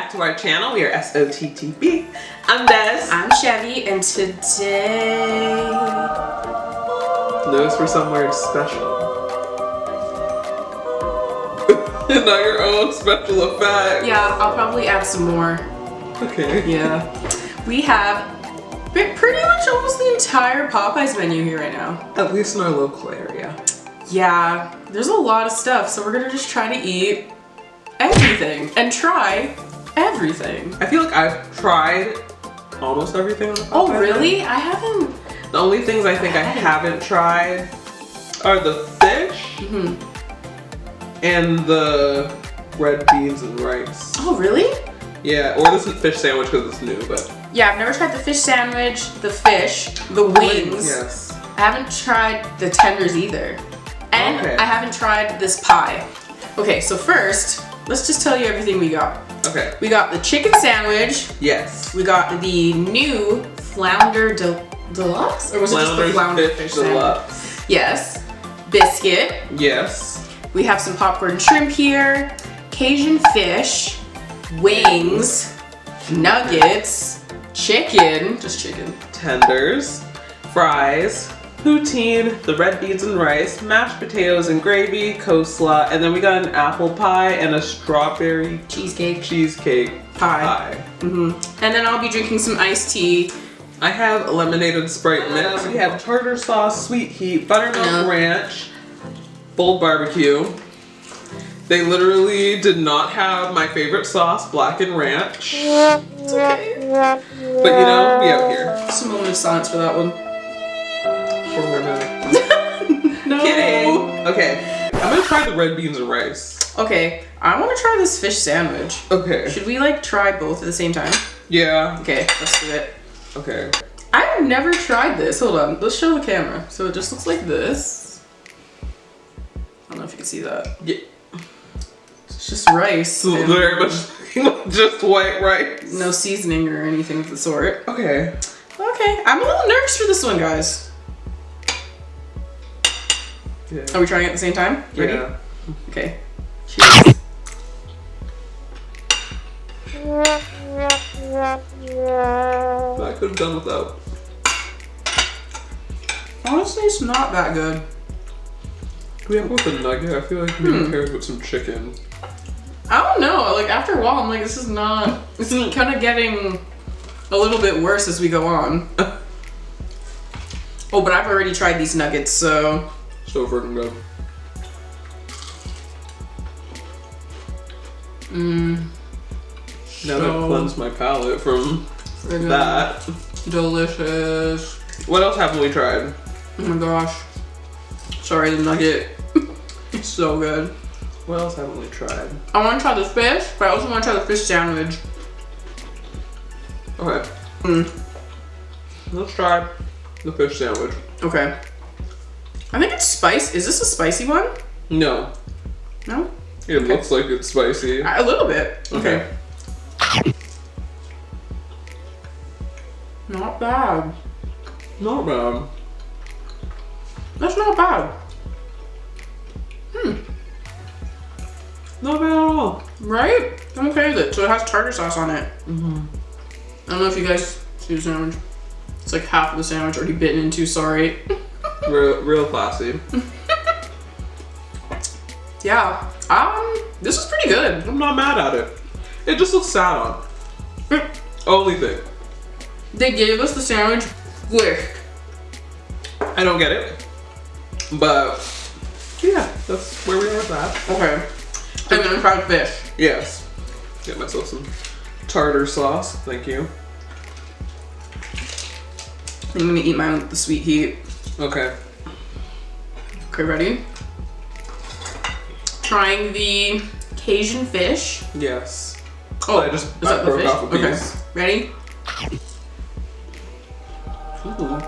back to our channel. We are SOTTB. I'm Des. I'm Chevy, and today... Those for somewhere special. Not your own special effect. Yeah, I'll probably add some more. Okay. Yeah. We have pretty much almost the entire Popeyes menu here right now. At least in our local area. Yeah, there's a lot of stuff, so we're gonna just try to eat everything and try everything. I feel like I've tried almost everything on the Popeyes. Oh, really? I haven't. The only things I think I haven't tried are the fish and the red beans and rice. Oh, really? Yeah, or this is fish sandwich because it's new, but... Yeah, I've never tried the fish sandwich, the fish, the wings. Yes. I haven't tried the tenders either. And Okay. I haven't tried this pie. Okay, so first, let's just tell you everything we got. Okay. We got the chicken sandwich. Yes. We got the new flounder deluxe? Or was it just the flounder fish deluxe. sandwich? Yes. Biscuit. Yes. We have some popcorn shrimp here. Cajun fish. Wings. Nuggets. Chicken. Just chicken. Tenders. Fries. Poutine, the red beans and rice, mashed potatoes and gravy, coleslaw, and then we got an apple pie and a strawberry cheesecake pie. And then I'll be drinking some iced tea. I have lemonade and Sprite mix. We have tartar sauce, sweet heat, buttermilk ranch, bold barbecue. They literally did not have my favorite sauce, blackened ranch. It's okay. But you know, we out here. Just a moment of silence for that one. No. Kidding. Okay, I'm gonna try the red beans and rice. Okay, I want to try this fish sandwich. Okay. Should we like try both at the same time? Yeah. Okay, let's do it. Okay. I've never tried this. Hold on, let's show the camera. So it just looks like this. I don't know if you can see that. Yeah. It's just rice. It's very much just white rice. No seasoning or anything of the sort. Okay. Okay, I'm a little nervous for this one, guys. Yeah. Are we trying it at the same time? Ready? Yeah. Okay. Cheers. I could have done without. Honestly, it's not that good. Do we have with a nugget? I feel like maybe paired with some chicken. I don't know. Like after a while, I'm like, this is not. This is kind of getting a little bit worse as we go on. Oh, but I've already tried these nuggets, so. So freaking good. Now that I've cleansed my palate from that. Delicious. What else haven't we tried? Oh my gosh. Sorry, the nugget. It's so good. What else haven't we tried? I want to try the fish, but I also want to try the fish sandwich. Okay. Let's try the fish sandwich. Okay. I think it's spicy. Is this a spicy one? No. No? It looks like it's spicy. A little bit. Okay. Not bad. Not bad. That's not bad. Not bad at all. Right? I'm okay with it. So it has tartar sauce on it. I don't know if you guys see the sandwich. It's like half of the sandwich already bitten into, sorry. Real classy. Yeah. This is pretty good. I'm not mad at it. It just looks sad on. Only thing. They gave us the sandwich with. I don't get it. But yeah, that's where we are with that. Okay. And then fried fish. Yes. Get myself some tartar sauce. Thank you. I'm gonna eat mine with the sweet heat. Okay. Okay, ready? Trying the Cajun fish. Yes. Oh, I just is that the broke fish? off a Okay. piece. Ready? Ooh.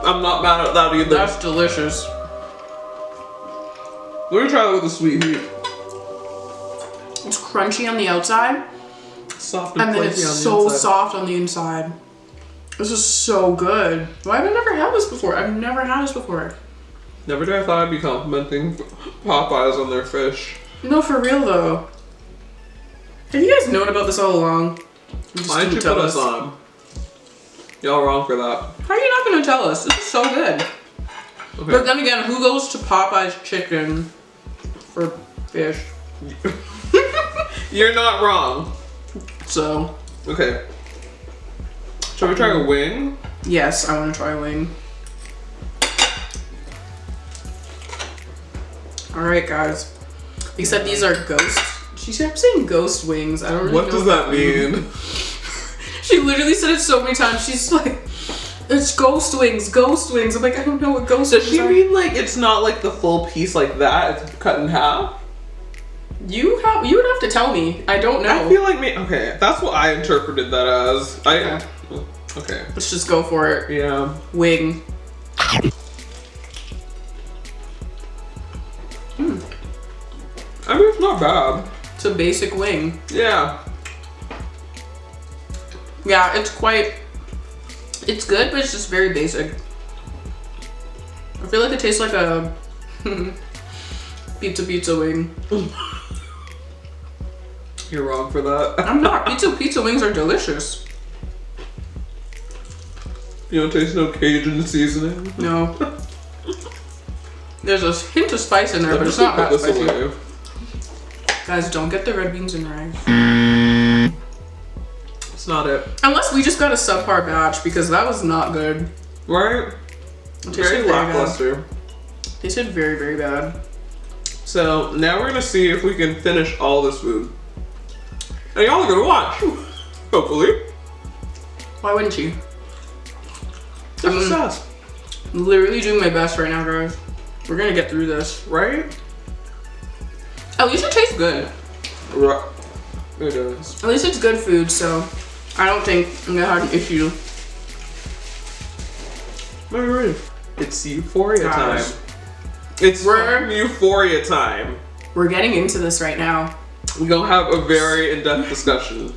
I'm not mad at that either. That's delicious. We're gonna try it with the sweet heat. It's crunchy on the outside, Soft and and then flaky it's on the so inside. soft on the inside. This is so good. Why have I never had this before? I've never had this before. Never did I thought I'd be complimenting Popeyes on their fish. No, for real though. Have you guys known about this all along? Why didn't you put us on? Y'all wrong for that. How are you not gonna tell us? This is so good. Okay. But then again, who goes to Popeye's chicken for fish? You're not wrong. So. Okay. Shall we try a wing? Yes, I want to try a wing. Alright, guys. Except these are ghost. She kept saying ghost wings. I don't really know. What does that mean? She literally said it so many times. She's like, it's ghost wings, ghost wings. I'm like, I don't know what ghost wings are. Does she mean like it's not like the full piece like that? It's cut in half? You would have to tell me. I don't know. I feel like okay, that's what I interpreted that as. Okay. Let's just go for it. Yeah. Wing. I mean, it's not bad. It's a basic wing. Yeah. Yeah, it's good, but it's just very basic. I feel like it tastes like a pizza wing. You're wrong for that. I'm not. Pizza wings are delicious. You don't taste no Cajun seasoning? No. There's a hint of spice in there, but it's not that spicy. Away. Guys, don't get the red beans and rice. It's not it. Unless we just got a subpar batch, because that was not good. Right? It Very lackluster. Tasted very, very bad. So now we're gonna see if we can finish all this food. And y'all are gonna watch. Hopefully. Why wouldn't you? I'm obsessed. Literally doing my best right now, guys. We're gonna get through this. Right? At least it tastes good. Right. It does. At least it's good food, so I don't think I'm gonna have an issue. Alright. It's Euphoria Gosh. time. It's Euphoria time. We're getting into this right now. We're gonna have a very in-depth discussion.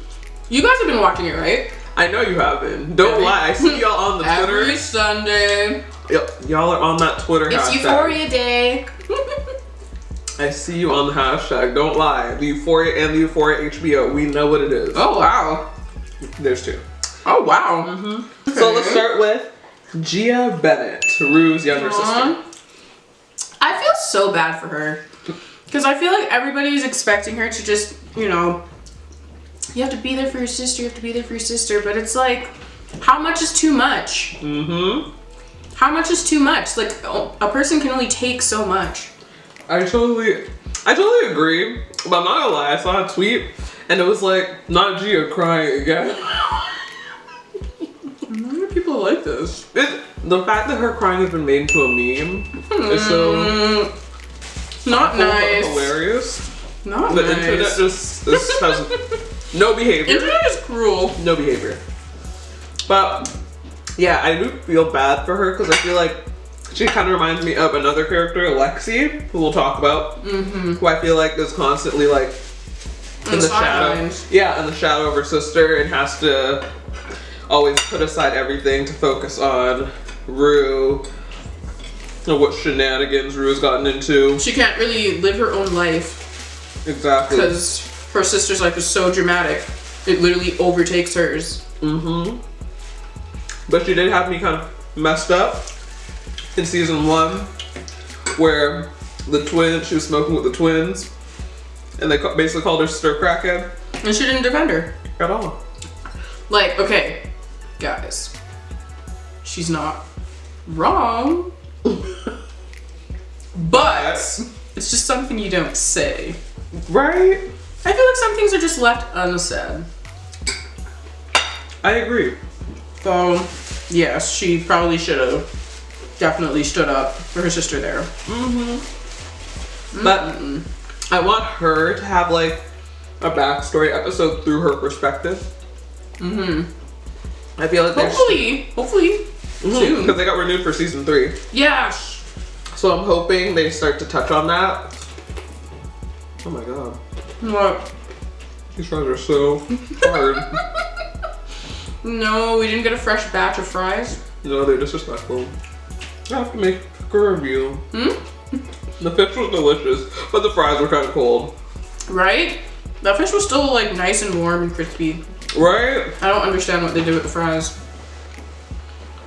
You guys have been watching it, right? I know you haven't. Don't lie. I see y'all on the Twitter. Every Sunday. Yep. Y'all are on that Twitter It's hashtag. Euphoria Day. I see you on the hashtag. Don't lie. The Euphoria and the Euphoria HBO. We know what it is. Oh, wow. There's two. Oh, wow. Mm-hmm. So let's start with Gia Bennett, Rue's younger sister. I feel so bad for her. Because I feel like everybody's expecting her to just, you know, you have to be there for your sister, you have to be there for your sister. But it's like, how much is too much? Mm-hmm. How much is too much? Like, a person can only take so much. I totally agree, but I'm not gonna lie, I saw a tweet and it was like, not Gia crying again. Why do people like this? The fact that her crying has been made into a meme is so not nice. Hilarious. Not the nice. internet just has no behavior. Internet is cruel. No behavior. But yeah, I do feel bad for her because I feel like she kind of reminds me of another character, Lexi, who we'll talk about, who I feel like is constantly like in the shadow. Yeah, in the shadow of her sister and has to always put aside everything to focus on Rue and what shenanigans Rue's gotten into. She can't really live her own life. Exactly. Because her sister's life is so dramatic. It literally overtakes hers. Mm-hmm. But she did have me kind of messed up in season 1, where she was smoking with the twins, and they basically called her sister crackhead. And she didn't defend her. At all. Like, okay, guys, she's not wrong, but it's just something you don't say. Right? I feel like some things are just left unsaid. I agree. So, yes, she probably should have definitely stood up for her sister there. But I want her to have like a backstory episode through her perspective. I feel like hopefully soon, because they got renewed for season 3. Yeah. So I'm hoping they start to touch on that. Oh my god. What? These fries are so hard. No, we didn't get a fresh batch of fries. No, they're disrespectful. I have to make a review. The fish was delicious, but the fries were kind of cold. Right? That fish was still like nice and warm and crispy. Right? I don't understand what they do with the fries.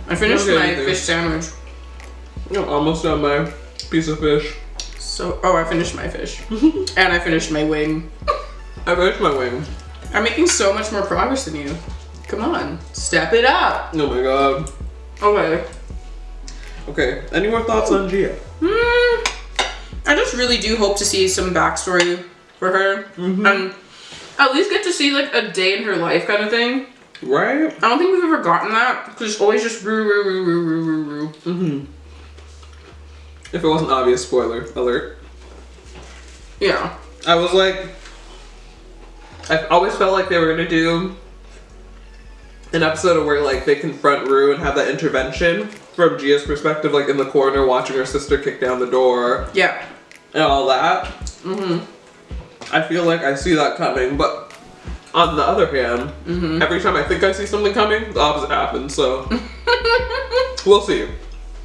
I finished my fish sandwich. I'm almost done my piece of fish. So, oh, I finished my fish. And I finished my wing. I finished my wing. I'm making so much more progress than you. Come on, step it up. Oh my god. Okay. Okay, any more thoughts on Gia? I just really do hope to see some backstory for her. And at least get to see like a day in her life kind of thing. Right? I don't think we've ever gotten that because it's always just roo. If it wasn't obvious, spoiler alert. Yeah. I was like, I always felt like they were gonna do an episode where like they confront Rue and have that intervention from Gia's perspective, like in the corner watching her sister kick down the door. Yeah. And all that. I feel like I see that coming, but on the other hand, every time I think I see something coming, the opposite happens, so we'll see.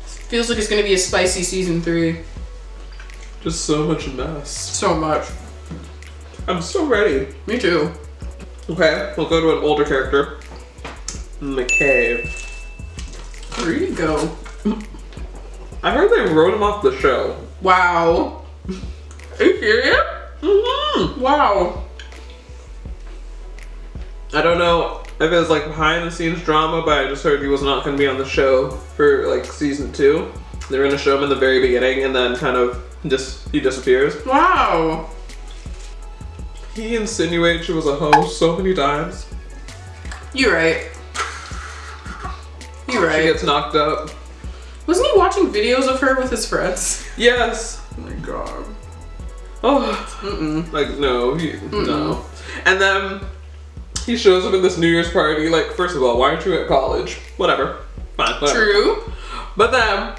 Feels like it's gonna be a spicy season 3. Just so much mess. So much. I'm so ready. Me too. Okay, we'll go to an older character. McKay. Where did he go? I heard they wrote him off the show. Wow. Are you serious? Wow. I don't know if it was like behind the scenes drama, but I just heard he was not going to be on the show for like season 2. They were going to show him in the very beginning and then kind of he disappears. Wow. He insinuated she was a host so many times. You're right. You're right. She gets knocked up. Wasn't he watching videos of her with his friends? Yes. Oh my god. Oh. Like, no. No. And then he shows up in this New Year's party. Like, first of all, why aren't you at college? Whatever. Fine. Whatever. True. But then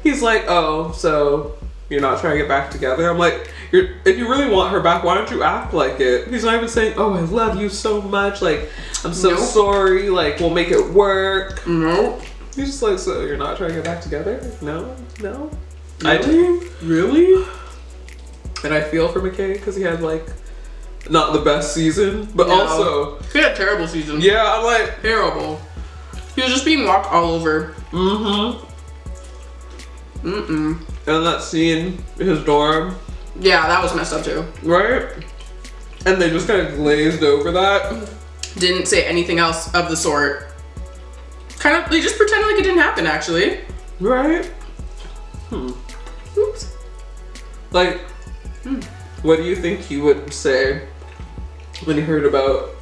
he's like, oh, so you're not trying to get back together? I'm like, if you really want her back, why don't you act like it? He's not even saying, oh, I love you so much. Like, I'm so sorry. Like, we'll make it work. Nope. He's just like, so you're not trying to get back together? No? No? Really? Really? And I feel for McKay because he had like not the best season, but also he had a terrible season. Yeah, I'm like terrible. He was just being walked all over. And that scene in his dorm. Yeah, that was messed up too. Right? And they just kind of glazed over that. Didn't say anything else of the sort. Kind of, they just pretended like it didn't happen actually. Right? Oops. Like, what do you think he would say when he heard about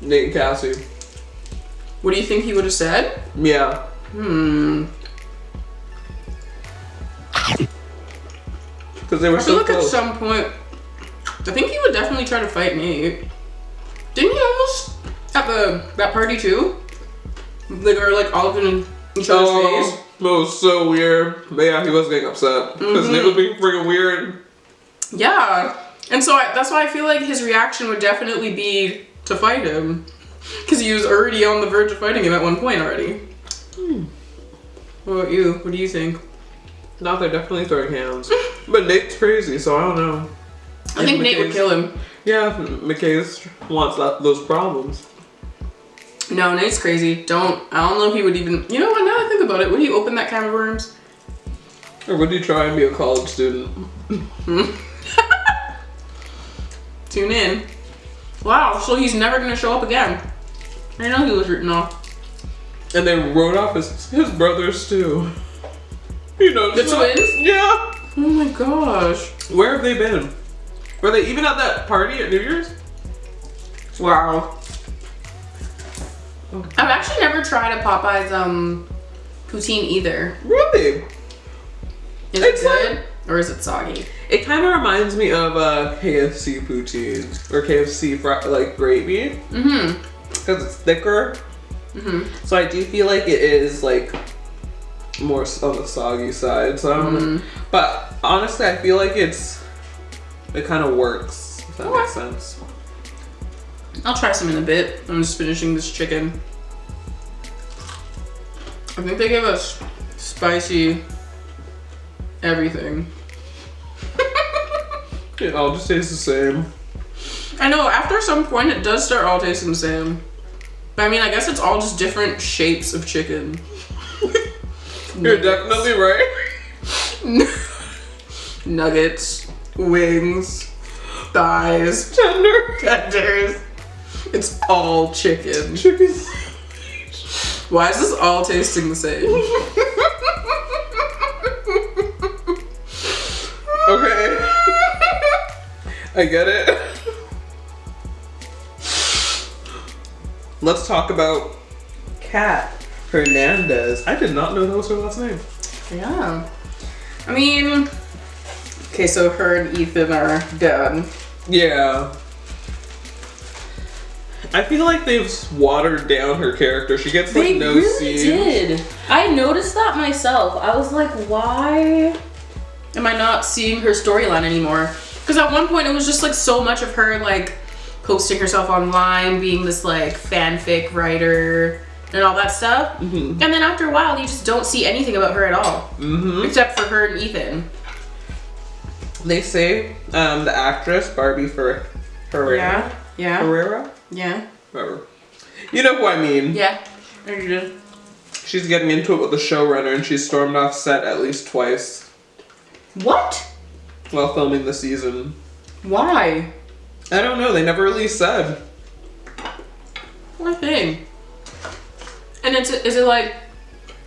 Nate and Cassie? What do you think he would have said? Yeah. Because they were so I feel like close. at some point, I think he would definitely try to fight Nate. Didn't he almost at that party too? They were like all up in each other's face. That was so weird. But yeah, he was getting upset because Nate was being freaking weird. Yeah, and so that's why I feel like his reaction would definitely be to fight him, because he was already on the verge of fighting him at one point already. What about you? What do you think? No, they're definitely throwing hands. But Nate's crazy, so I don't know. I think Nate would kill him. Yeah, McKay wants those problems. No, Nate's crazy. I don't know if he would even, you know what, now that I think about it, would he open that can of worms? Or would he try and be a college student? Tune in. Wow, so he's never gonna show up again. I know he was written off. And they wrote off his brothers too. You know, the twins? Yeah. Oh my gosh. Where have they been? Were they even at that party at New Year's? Wow. I've actually never tried a Popeyes poutine either. Really? Is it good or is it soggy? It kind of reminds me of KFC poutine or KFC like gravy. Because it's thicker. So I do feel like it is like more on the soggy side. So I don't know. But honestly, I feel like it kind of works. If that makes sense. I'll try some in a bit. I'm just finishing this chicken. I think they gave us spicy everything. It all just tastes the same. I know, after some point it does start all tasting the same. But I mean, I guess it's all just different shapes of chicken. You're definitely right. Nuggets, wings, thighs, tenders. It's all chicken. Chicken. Why is this all tasting the same? Okay. I get it. Let's talk about Kat Hernandez. I did not know that was her last name. Yeah. I mean, okay, so her and Ethan are done. Yeah. I feel like they've watered down her character. She gets like no scenes. Did. I noticed that myself. I was like, why am I not seeing her storyline anymore? Because at one point it was just like so much of her like posting herself online, being this like fanfic writer and all that stuff. And then after a while you just don't see anything about her at all. Except for her and Ethan. They say the actress Barbie Herrera. Yeah. Herrera? Yeah. Whatever. You know who I mean. Yeah. There you did. She's getting into it with the showrunner and she's stormed off set at least twice What? while filming the season. Why? I don't know. They never really said. What thing? And is it like,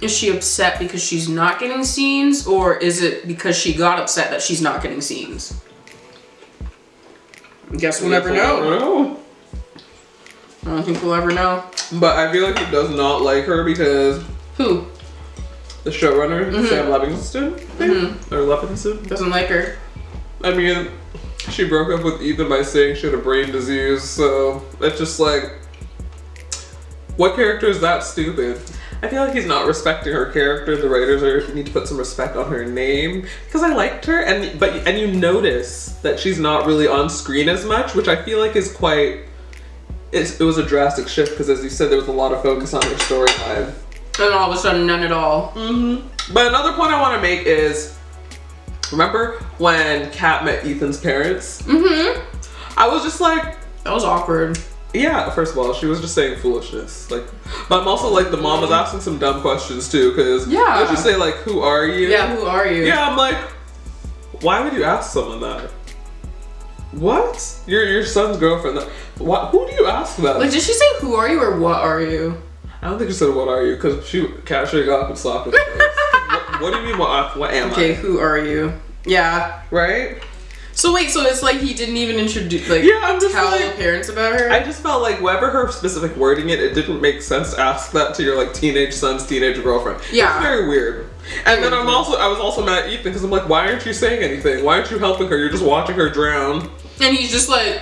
is she upset because she's not getting scenes, or is it because she got upset that she's not getting scenes? I guess we'll never know. I don't think we'll ever know. But I feel like he does not like her because Who? the showrunner, Sam Levinson, or Levinson, Doesn't like her. I mean, she broke up with Ethan by saying she had a brain disease, so it's just like, what character is that stupid? I feel like he's not respecting her character. The writers need to put some respect on her name because I liked her, and you notice that she's not really on screen as much, which I feel like is quite. It was a drastic shift because, as you said, there was a lot of focus on her storyline. And all of a sudden, none at all. But another point I want to make is, remember when Kat met Ethan's parents? I was just like, that was awkward. yeah, first of all, she was just saying foolishness. Like, but I'm also like, the mom was asking some dumb questions too, because let's just say like, who are you? Yeah, who are you? Yeah, I'm like, why would you ask someone that? What? Your son's girlfriend? What? Who do you ask that? Like, did she say who are you or what are you? I don't think she said what are you, because Kat should have got up and slapped her. What do you mean what am I? Okay, who are you? Yeah. Right? So wait, so it's like he didn't even introduce, like, I'm just tell like, the parents about her? I just felt like whatever her specific wording it didn't make sense to ask that to your like teenage son's teenage girlfriend. Yeah. It's very weird. And then I was also mad at Ethan because I'm like, why aren't you saying anything? Why aren't you helping her? You're just watching her drown. And he's just like,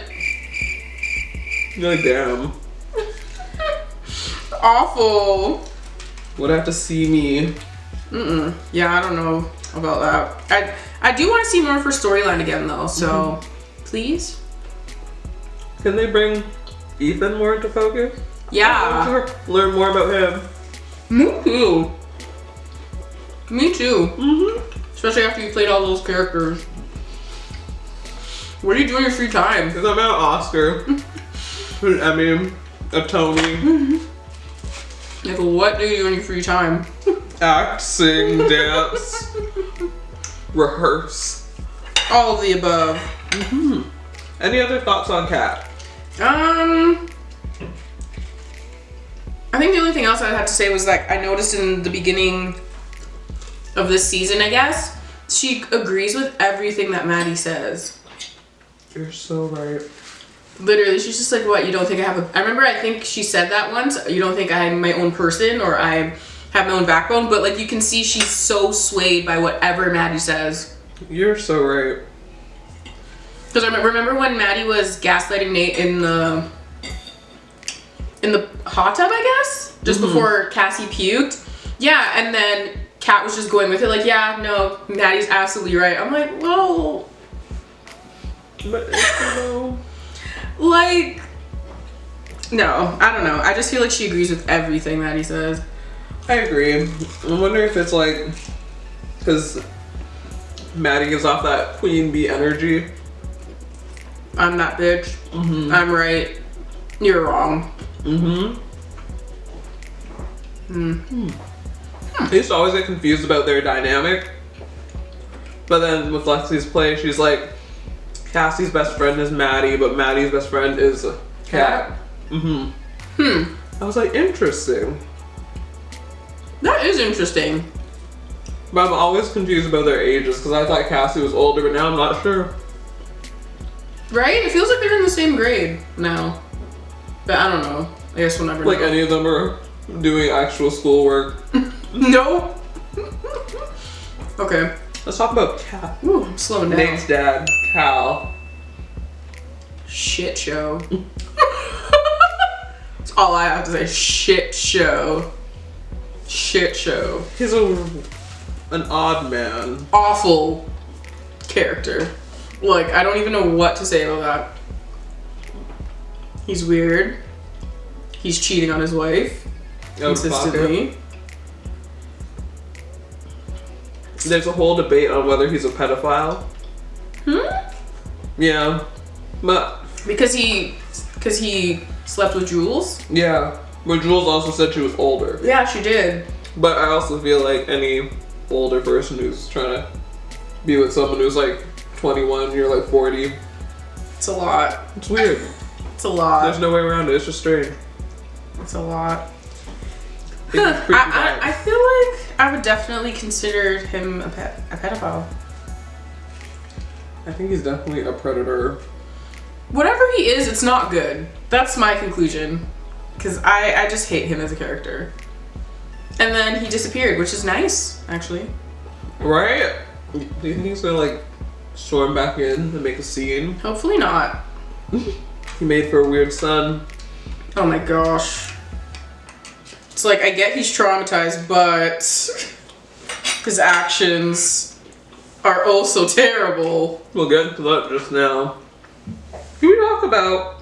You're like, damn. awful. Would have to see me. Yeah, I don't know about that. I do want to see more of her storyline again though, so please. Can they bring Ethan more into focus? Yeah. Learn more about him. Me too. Me too. Especially after you played all those characters. What do you do in your free time? Because I'm out Oscar, an Emmy, a Tony. Like, what do you do in your free time? Act, sing, dance, rehearse. All of the above. Any other thoughts on Kat? I think the only thing else I had to say was like, I noticed in the beginning of this season, I guess, she agrees with everything that Maddy says. You're so right. Literally, she's just like, what, you don't think I have a... I remember I think she said that once, you don't think I'm my own person or I have my own backbone, but like you can see she's so swayed by whatever Maddy says. You're so right. Because I remember when Maddy was gaslighting Nate in the hot tub, I guess? Just before Cassie puked. Yeah, and then Kat was just going with it like, yeah, no, Maddy's absolutely right. I'm like, well... But, you know... Like... No, I don't know. I just feel like she agrees with everything Maddy says. I agree. I wonder if it's like... Because Maddy gives off that queen bee energy. I'm that bitch. I'm right. You're wrong. I used to always get confused about their dynamic. But then with Lexi's play, she's like, Cassie's best friend is Maddy, but Maddie's best friend is Kat. I was like, interesting. That is interesting. But I'm always confused about their ages because I thought Cassie was older, but now I'm not sure. Right? It feels like they're in the same grade now. But I don't know. I guess we'll never know. Like any of them are doing actual schoolwork. No. Okay. Let's talk about Kat. Ooh, I'm slowing down. Nate's dad, Cal. Shit show. That's all I have to say. Shit show. Shit show. He's an odd man. Awful character. Like, I don't even know what to say about that. He's weird. He's cheating on his wife. Consistently. There's a whole debate on whether he's a pedophile. Yeah. But Because he slept with Jules? yeah. But Jules also said she was older. Yeah, she did. But I also feel like any older person who's trying to be with someone who's like 21, you're like 40. It's a lot. It's weird. It's a lot. There's no way around it. It's just strange. It's a lot. It's creepy vibes. I feel like I would definitely consider him a pedophile. I think he's definitely a predator. Whatever he is, it's not good. That's my conclusion. Because I just hate him as a character. And then he disappeared, which is nice, actually. Right? Do you think he's gonna like storm back in and make a scene? Hopefully not. He made for a weird son. Oh my gosh. It's like, I get he's traumatized, but his actions are oh so terrible. We'll get into that just now. Can we talk about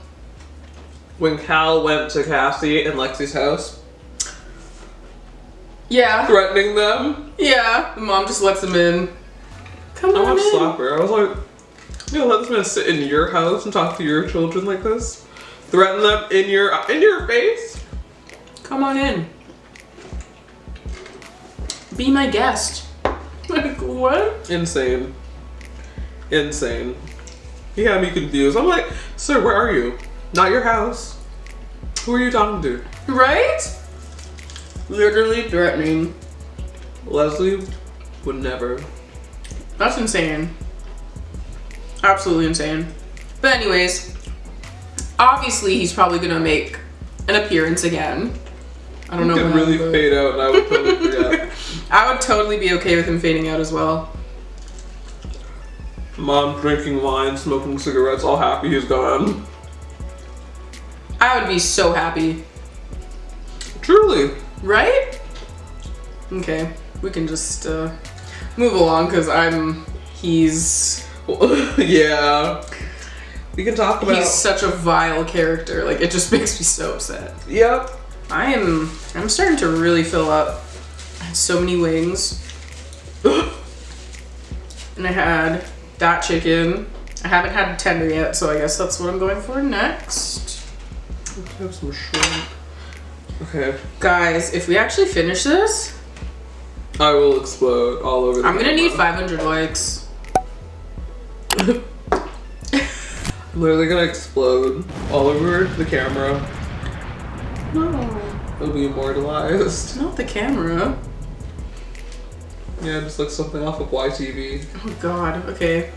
when Cal went to Cassie and Lexi's house? Yeah. Threatening them? Yeah. The mom just lets him in. Come I on want to in. slap her. I was like, you gonna let this man sit in your house and talk to your children like this? Threaten them in your face? Come on in. Be my guest. Like, what? Insane. Insane. He had me confused. I'm like, sir, where are you? Not your house. Who are you talking to? Right? Literally threatening. Leslie would never. That's insane. Absolutely insane. But anyways, obviously he's probably gonna make an appearance again. I don't know He when. could really fade out and I would totally forget. I would totally be okay with him fading out as well. Mom drinking wine, smoking cigarettes, all happy he's gone. I would be so happy. Truly. Right? Okay, we can just move along because he's Yeah. We can talk about. he's such a vile character. Like, it just makes me so upset. Yep. I'm starting to really fill up. I had so many wings. And I had that chicken. I haven't had a tender yet, so I guess that's what I'm going for next. Let's have some shrimp. Okay. Guys, if we actually finish this, I will explode all over the I'm gonna camera. need 500 likes. I'm literally gonna explode all over the camera. No, It'll be immortalized. not the camera. Yeah, just like something off of YTV. Oh god, okay.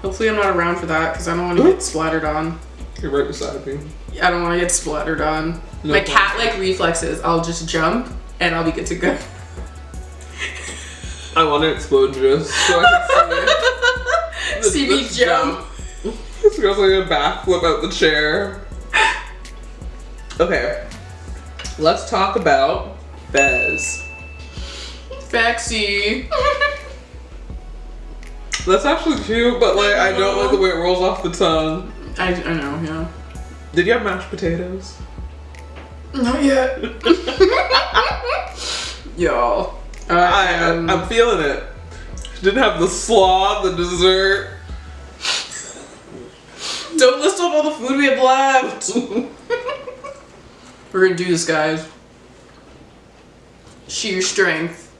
Hopefully I'm not around for that because I don't want to get splattered on. You're right beside me. I don't want to get splattered on. No My problem. cat-like reflexes, I'll just jump and I'll be good to go. I want to explode just so I can see See me jump. This girl's like a backflip out the chair. Okay. Let's talk about Bez. Fexy. That's actually cute, but like I don't like the way it rolls off the tongue. I know, yeah. Did you have mashed potatoes? Not yet. Y'all. I'm feeling it. Didn't have the slaw, the dessert. Don't list off all the food we have left. We're gonna do this, guys. Sheer strength.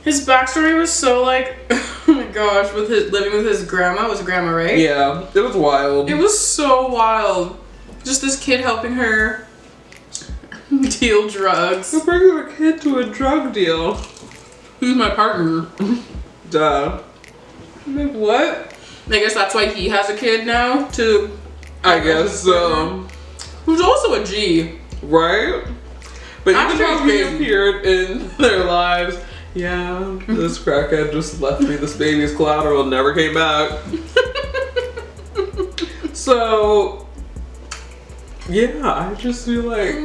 His backstory was so like, oh my gosh, with his living with his grandma. Was it grandma, right? Yeah, it was wild. It was so wild. Just this kid helping her deal drugs. Who brings a kid to a drug deal? Who's my partner? Duh. Like, what? I guess that's why he has a kid now, to... I guess so. Who's also a G. Right? But even though he crazy. appeared in their lives, yeah, this crackhead just left me this baby's collateral and never came back. So, yeah, I just feel like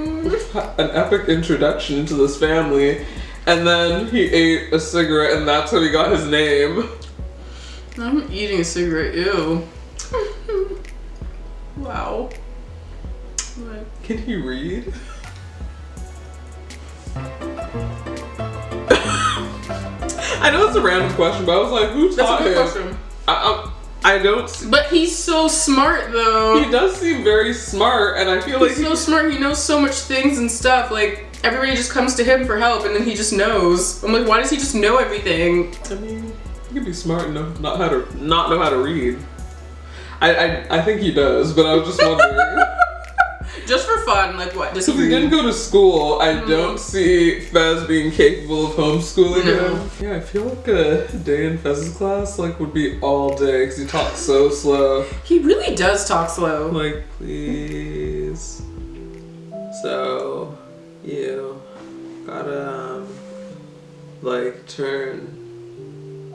an epic introduction into this family. And then he ate a cigarette and that's how he got his name. I'm eating a cigarette, ew. Wow. What? Can he read? I know it's a random question, but I was like, who taught him? That's a good question. I don't see. But he's so smart, though. He does seem very smart, and I feel like He's so smart. He knows so much things and stuff. Like, everybody just comes to him for help, and then he just knows. I'm like, why does he just know everything? I mean, he could be smart enough not know how to read. I think he does, but I was just wondering. Just for fun, like what? Does Since he didn't go to school, I don't see Fez being capable of homeschooling him. Yeah, I feel like a day in Fez's class would be all day because he talks so slow. He really does talk slow. Like, please. So, you gotta turn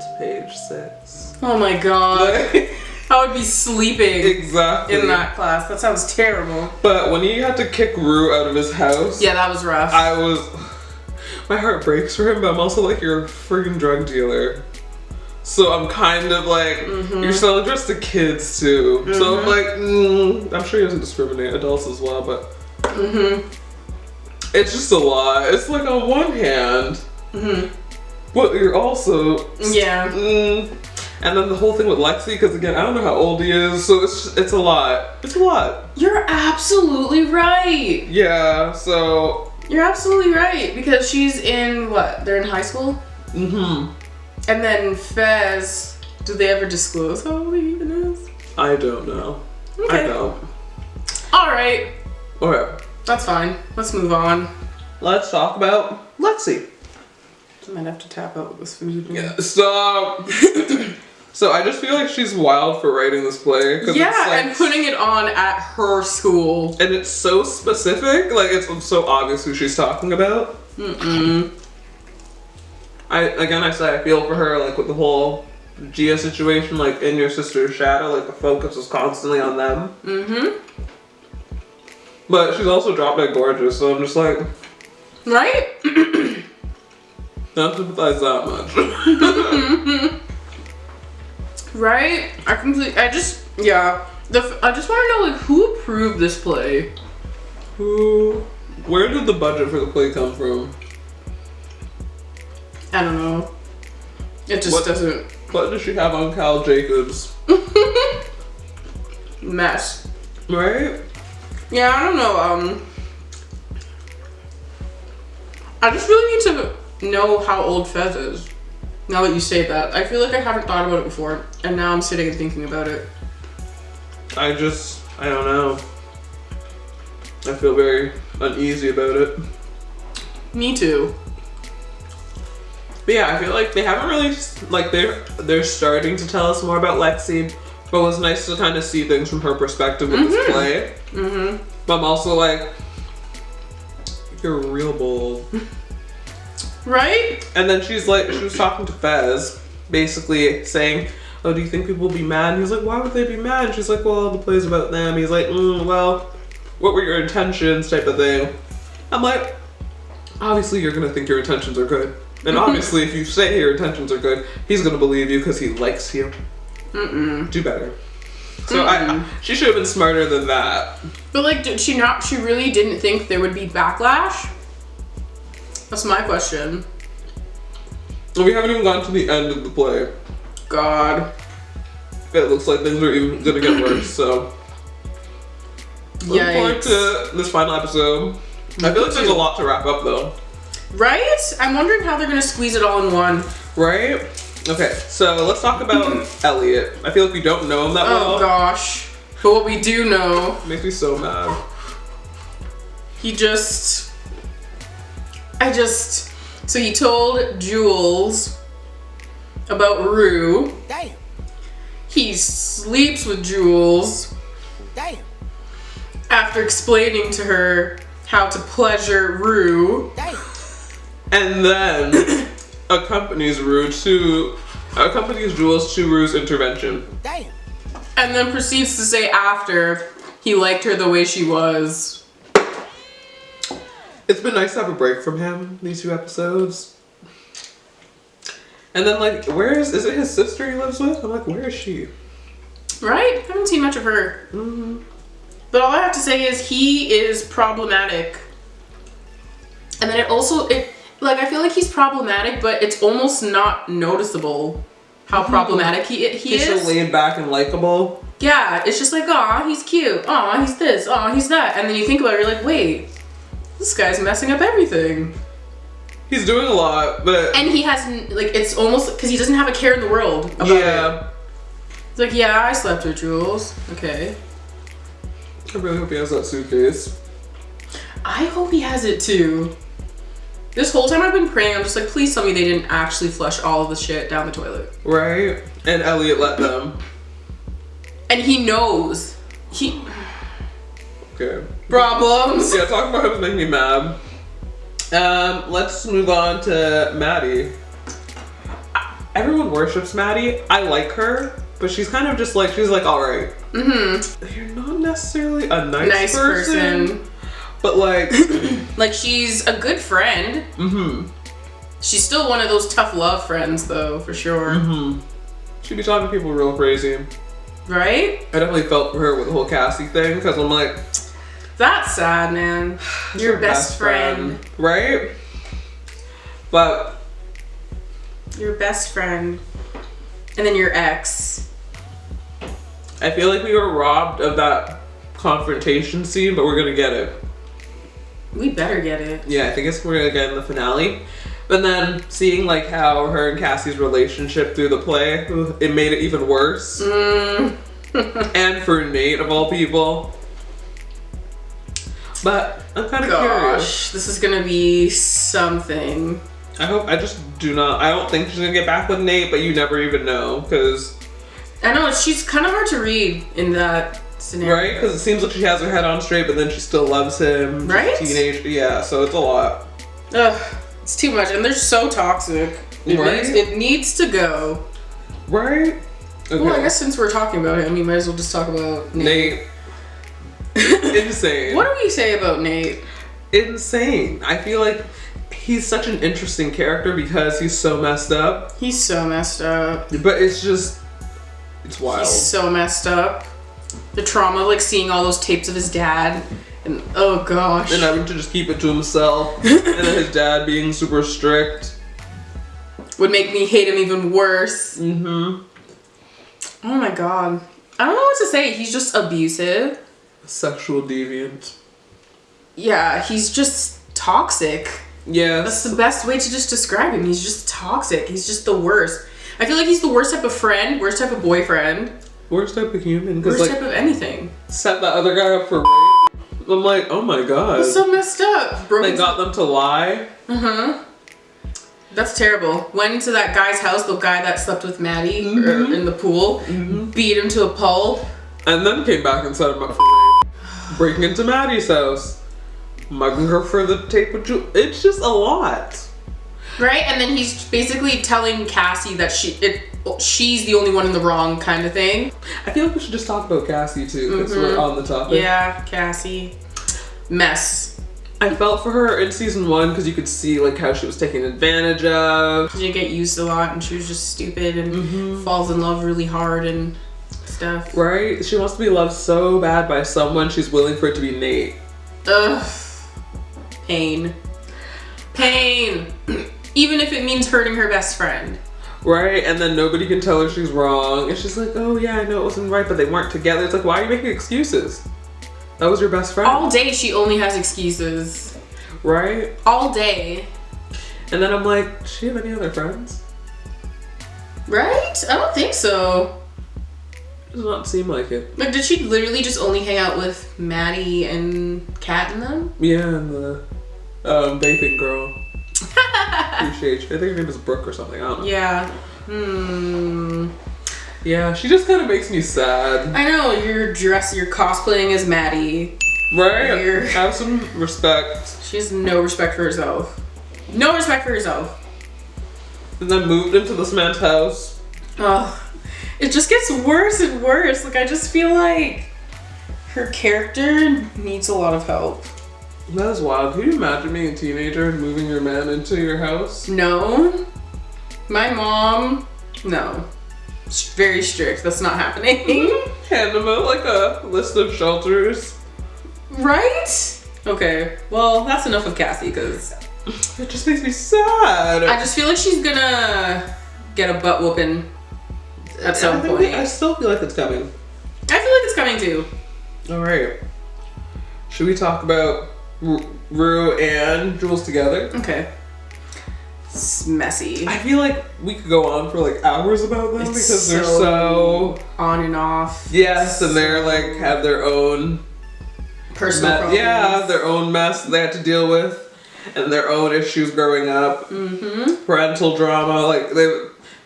to page 6. Oh my god. I would be sleeping Exactly. in that class. That sounds terrible. But when he had to kick Rue out of his house, Yeah, that was rough. my heart breaks for him, but I'm also like, you're a freaking drug dealer. So I'm kind of like, you're selling drugs to kids too. So I'm like, I'm sure he doesn't discriminate, adults as well, but it's just a lot. It's like on one hand, but you're also, and then the whole thing with Lexi, because again, I don't know how old he is, so it's a lot. It's a lot. You're absolutely right. Yeah, so. You're absolutely right, because she's in, what, they're in high school? And then Fez, do they ever disclose how old he even is? I don't know. Okay. I don't. Alright. Alright. That's fine. Let's move on. Let's talk about Lexi. I might have to tap out with this food. Yeah, stop. So I just feel like she's wild for writing this play. Yeah, and putting it on at her school. And it's so specific, like it's so obvious who she's talking about. I say I feel for her, like with the whole Gia situation, like in your sister's shadow, like the focus is constantly on them. But she's also drop dead gorgeous, so I'm just like, right? don't sympathize that much. Right? I just want to know, like, who approved this play? Where did the budget for the play come from? I don't know. It just doesn't. What does she have on Cal Jacobs? Mess. Right? Yeah, I don't know. I just really need to know how old Fez is. Now that you say that, I feel like I haven't thought about it before, and now I'm sitting and thinking about it. I don't know. I feel very uneasy about it. Me too. But yeah, I feel like they haven't really, like they're starting to tell us more about Lexi, but it was nice to kind of see things from her perspective with this play. But I'm also like, you're real bold. Right? And then she was talking to Fez, basically saying, oh, do you think people will be mad? And he's like, why would they be mad? And she's like, well, the play's about them. He's like, well, what were your intentions, type of thing. I'm like, obviously you're gonna think your intentions are good. And obviously if you say your intentions are good, he's gonna believe you because he likes you. Do better. So she should have been smarter than that. But like, did she not, she really didn't think there would be backlash? That's my question. And we haven't even gotten to the end of the play. God. it looks like things are even gonna get worse. So looking forward to this final episode. I feel like there's a lot to wrap up though. Right? I'm wondering how they're gonna squeeze it all in one. Right? Okay, so let's talk about Elliot. I feel like we don't know him that well. Oh gosh. But what we do know makes me so mad. So he told Jules about Rue. Damn. He sleeps with Jules. Damn. After explaining to her how to pleasure Rue. Damn. And then accompanies Jules to Rue's intervention. Damn. And then proceeds to say after he liked her the way she was. It's been nice to have a break from him these 2 episodes. And then like, is it his sister he lives with? I'm like, where is she? Right? Haven't seen much of her. Mm-hmm. But all I have to say is he is problematic. And then I feel like he's problematic, but it's almost not noticeable how problematic he is. He's so laid back and likable. Yeah, it's just like, aw, he's cute. Aw, he's this. Aw, he's that. And then you think about it, you're like, wait, this guy's messing up everything. He's doing a lot, but... And he hasn't, like, it's almost, because he doesn't have a care in the world about it. It's like, yeah, I slept with Jules. Okay. I really hope he has that suitcase. I hope he has it too. This whole time I've been praying, I'm just like, please tell me they didn't actually flush all of the shit down the toilet. Right? And Elliot let them. And he knows. Okay. Problems. Yeah, talking about him is making me mad. Let's move on to Maddy. Everyone worships Maddy. I like her, but she's kind of just like, she's like, alright. Mm-hmm. You're not necessarily a nice person. But like... like, she's a good friend. Mm-hmm. She's still one of those tough love friends, though, for sure. Mm-hmm. She'd be talking to people real crazy. Right? I definitely felt for her with the whole Cassie thing, because I'm like... That's sad, man. Your best friend. Right? But... Your best friend. And then your ex. I feel like we were robbed of that confrontation scene, but we're gonna get it. We better get it. Yeah, I think we're gonna get in the finale. But then seeing like how her and Cassie's relationship through the play, it made it even worse. And for Nate of all people. But I'm kind of curious. This is gonna be something. I don't think she's gonna get back with Nate, but you never even know, because... I know, she's kind of hard to read in that scenario. Right? Because it seems like she has her head on straight, but then she still loves him. Right? Teenage, yeah, so it's a lot. Ugh, it's too much, and they're so toxic. It needs to go. Right? Okay. Well, I guess since we're talking about him, we might as well just talk about Nate. Insane. What do we say about Nate? Insane. I feel like he's such an interesting character because he's so messed up. He's so messed up. But it's wild. He's so messed up. The trauma of like seeing all those tapes of his dad, and oh gosh. And having to just keep it to himself. And then his dad being super strict. Would make me hate him even worse. Mm-hmm. Oh my god. I don't know what to say. He's just abusive. Sexual deviant. Yeah, he's just toxic. Yeah. That's the best way to just describe him. He's just toxic. He's just the worst. I feel like he's the worst type of friend, worst type of boyfriend. Worst type of human. Worst like, type of anything. Set that other guy up for rape. I'm like, oh my god. He's so messed up. They got them to lie. Uh-huh. That's terrible. Went into that guy's house, the guy that slept with Maddy in the pool, beat him to a pulp. And then came back and set him up for rape. Breaking into Maddy's house. Mugging her for the tape of Jules. It's just a lot. Right? And then he's basically telling Cassie that she's the only one in the wrong kind of thing. I feel like we should just talk about Cassie too, because we're on the topic. Yeah, Cassie. Mess. I felt for her in season 1 because you could see like how she was taken advantage of. She didn't get used a lot and she was just stupid and falls in love really hard and stuff. Right? She wants to be loved so bad by someone, she's willing for it to be Nate. Ugh. Pain. Pain. Even if it means hurting her best friend. Right? And then nobody can tell her she's wrong. And she's like, oh yeah, I know it wasn't right, but they weren't together. It's like, why are you making excuses? That was your best friend. All day she only has excuses. Right? All day. And then I'm like, does she have any other friends? Right? I don't think so. Does not seem like it. Like, did she literally just only hang out with Maddy and Kat and them? Yeah, and the vaping girl. Appreciate you. I think her name is Brooke or something. I don't know. Yeah. Yeah, she just kind of makes me sad. I know, you're cosplaying as Maddy. Right? Have some respect. She has no respect for herself. No respect for herself. And then moved into this man's house. Ugh. It just gets worse and worse. Like, I just feel like her character needs a lot of help. That is wild. Can you imagine being a teenager and moving your man into your house? No. My mom, no. Very strict. That's not happening. Hand them out like a list of shelters. Right? Okay. Well, that's enough of Cassie, because it just makes me sad. I just feel like she's gonna get a butt whooping at some point. I still feel like it's coming. I feel like it's coming too. All right. Should we talk about Rue and Jules together? Okay. It's messy. I feel like we could go on for like hours about them because they're so on and off. Yes, and they're like have their own personal problems. Yeah, their own mess they had to deal with, and their own issues growing up. Mm-hmm. Parental drama, like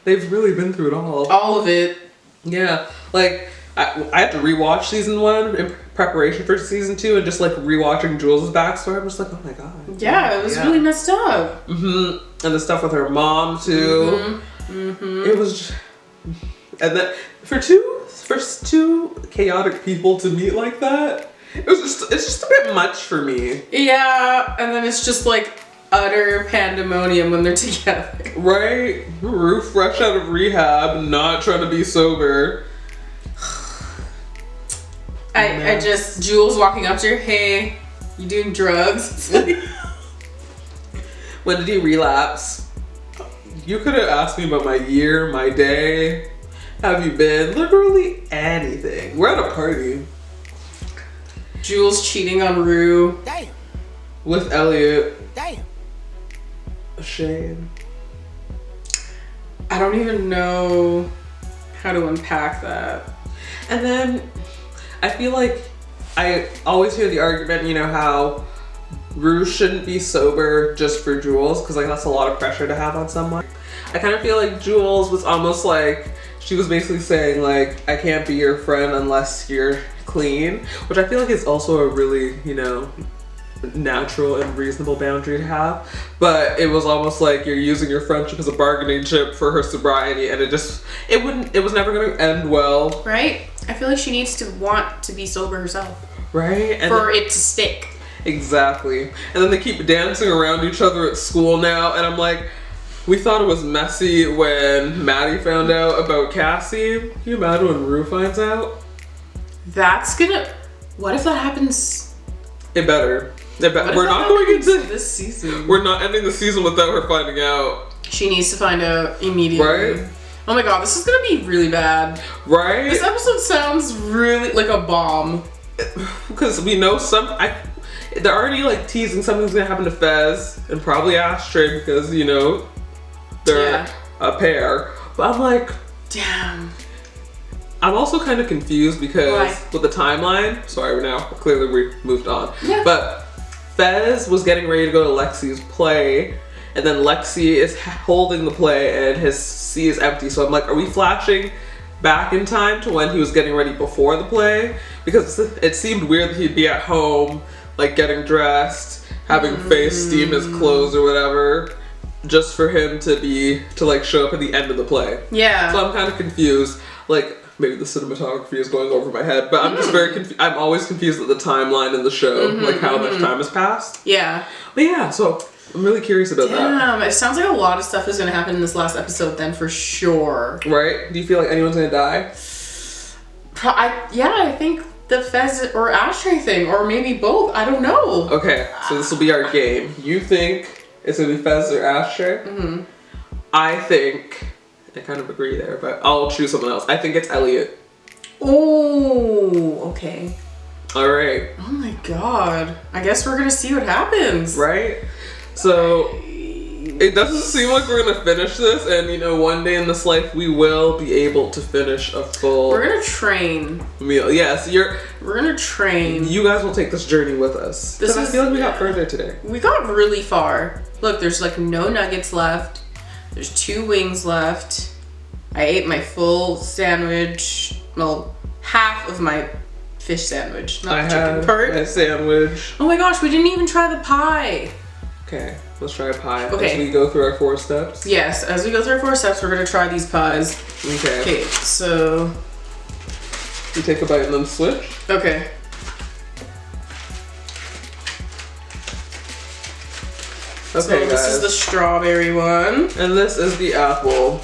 they've really been through it all. All of it. Yeah, like I had to rewatch season 1 in preparation for season 2, and just like rewatching Jules' backstory, I'm just like, oh my god. Yeah, it was really messed up. Mm-hmm. And the stuff with her mom too. Mm-hmm. It was, and then for two chaotic people to meet like that, it's just a bit much for me. Yeah, and then it's just like utter pandemonium when they're together. Right? Rue fresh out of rehab, not trying to be sober. I just, Jules walking up to her, hey, you doing drugs? When did he relapse? You could have asked me about my year, my day. Have you been? Literally anything. We're at a party. Jules cheating on Rue. Damn. With Elliot. Damn. A shame. I don't even know how to unpack that. And then I feel like I always hear the argument, you know, how Rue shouldn't be sober just for Jules, because like that's a lot of pressure to have on someone. I kind of feel like Jules was almost like, she was basically saying like, I can't be your friend unless you're clean, which I feel like is also a really, you know, natural and reasonable boundary to have. But it was almost like you're using your friendship as a bargaining chip for her sobriety, and it was never going to end well. Right? I feel like she needs to want to be sober herself. Right? And for it to stick. Exactly. And then they keep dancing around each other at school now, and I'm like, we thought it was messy when Maddy found out about Cassie. Can you imagine when Rue finds out? What if that happens? It better. We're not going into this season. We're not ending the season without her finding out. She needs to find out immediately. Right? Oh my god, this is gonna be really bad. Right? This episode sounds really like a bomb. Because we know they're already like teasing something's gonna happen to Fez and probably Ashtray because, you know, they're a pair. But I'm like, damn. I'm also kind of confused because with the timeline, sorry, clearly we moved on. Yeah. But Fez was getting ready to go to Lexi's play, and then Lexi is holding the play and his C is empty. So I'm like, are we flashing back in time to when he was getting ready before the play? Because it seemed weird that he'd be at home, like getting dressed, having face steam his clothes or whatever, just for him to like show up at the end of the play. Yeah. So I'm kind of confused. Like, maybe the cinematography is going over my head, but I'm just very confused. I'm always confused at the timeline in the show, like how much time has passed. Yeah. But yeah, so I'm really curious about that. It sounds like a lot of stuff is going to happen in this last episode then for sure. Right? Do you feel like anyone's going to die? I think the Fez or Ashtray thing, or maybe both. I don't know. Okay, so this will be our game. You think it's going to be Fez or Ashtray? Mm-hmm. I think I kind of agree there, but I'll choose someone else. I think it's Elliot. Oh, okay. All right. Oh my god. I guess we're gonna see what happens. Right? So, it doesn't seem like we're gonna finish this, and you know, one day in this life we will be able to finish a full We're gonna train. meal. Yes, We're gonna train. you guys will take this journey with us. This I feel like we got further today. We got really far. Look, there's like no nuggets left. There's 2 wings left. I ate my full sandwich. Well, half of my fish sandwich, not the chicken part. A sandwich. Oh my gosh, we didn't even try the pie. Okay, let's try a pie Okay. as we go through our 4 steps. Yes, as we go through our 4 steps, we're gonna try these pies. Okay. Okay, so. We take a bite and then switch. Okay. Okay, So guys. this is the strawberry one. And this is the apple.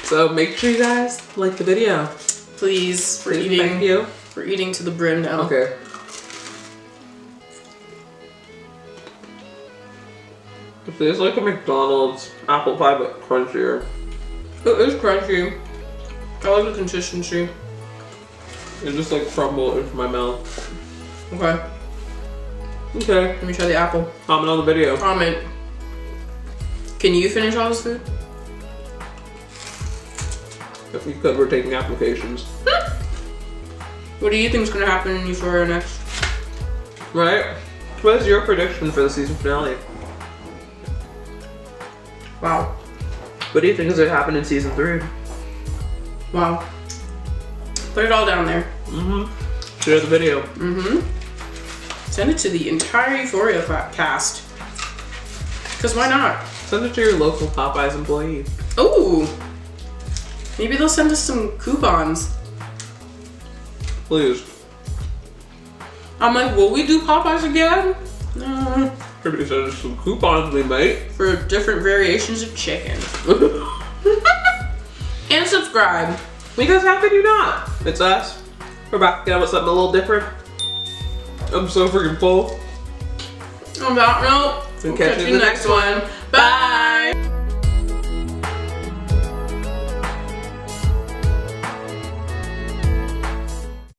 So make sure you guys like the video. Please, we're Thank eating. you. We're eating to the brim now. Okay. It tastes like a McDonald's apple pie, but crunchier. It is crunchy. I like the consistency. It just like crumbled into my mouth. Okay, Okay. let me try the apple. Comment on the video. Comment. Can you finish all this food? If we could, we're taking applications. What do you think is gonna happen in Euphoria next? Right? What is your prediction for the season finale? Wow. What do you think is gonna happen in season 3? Wow. Put it all down there. Share the video. Send it to the entire Euphoria cast. Cause why not? Send it to your local Popeyes employee. Ooh. Maybe they'll send us some coupons. Please. I'm like, will we do Popeyes again? No. Maybe send us some coupons, we might. For different variations of chicken. And subscribe. Because how could you not? It's us. We're back again with something a little different. I'm so freaking full. On that note, we'll catch you next one. Bye.